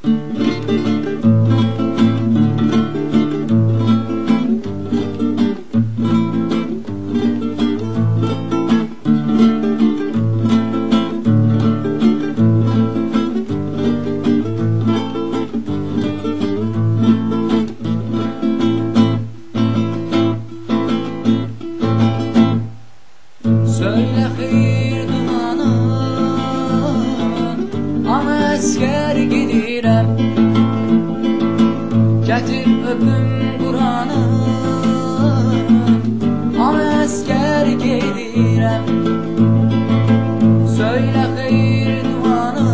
Söyle xeyir dumanı, ana əskər gedirəm. Gətir öpüm Quranı, ana əskər gedirəm. Söyle xeyir dumanı,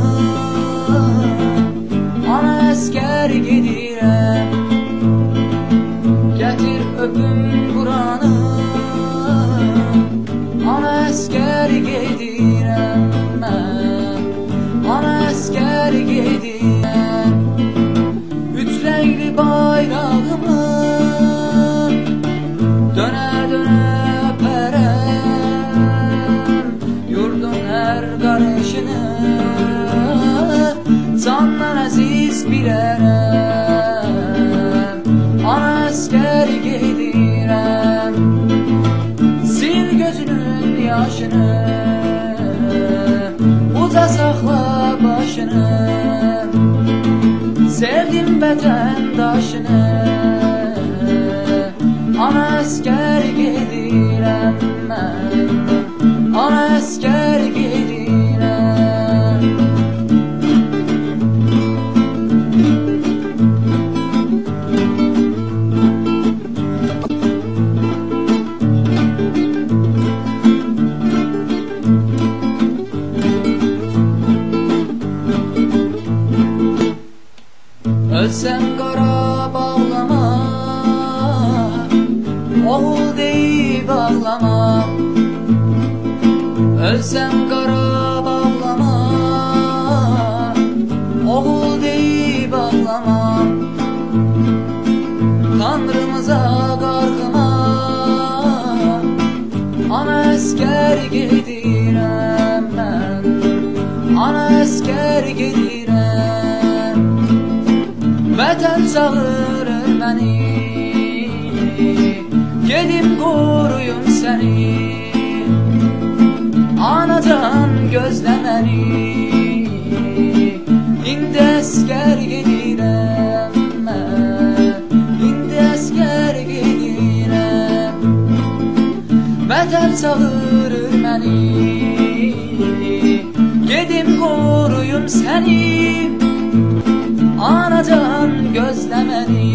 ana əskər gedirəm. Gətir öpüm Quranı, ana əskər gedirəm mən, ana əskər gedirəm. Üç rəngli bayrağımı dönə-dönə öpərəm. Yurdun hər qarışını candan əziz bilərəm. Ana əskər gedirəm. Sil gözünün yaşını, uca saxla başını. Sevdim vətəndaşını, ana əskər gedirəm mən, ana əskər gedirəm. Ölsəm qara bağlama, oğul deyib ağlama. Ölsəm qara bağlama, oğul deyib ağlama. Tanrımıza qarğıma, ana əskər gedirəm mən, ana əskər gedirəm. Vətən çağırır məni, gedim qoruyum səni. Anacan gözlə məni, indi əskər gedirəm mən, indi əskər gedirəm. Vətən çağırır məni, gedim qoruyum səni. Anacan gözlə məni.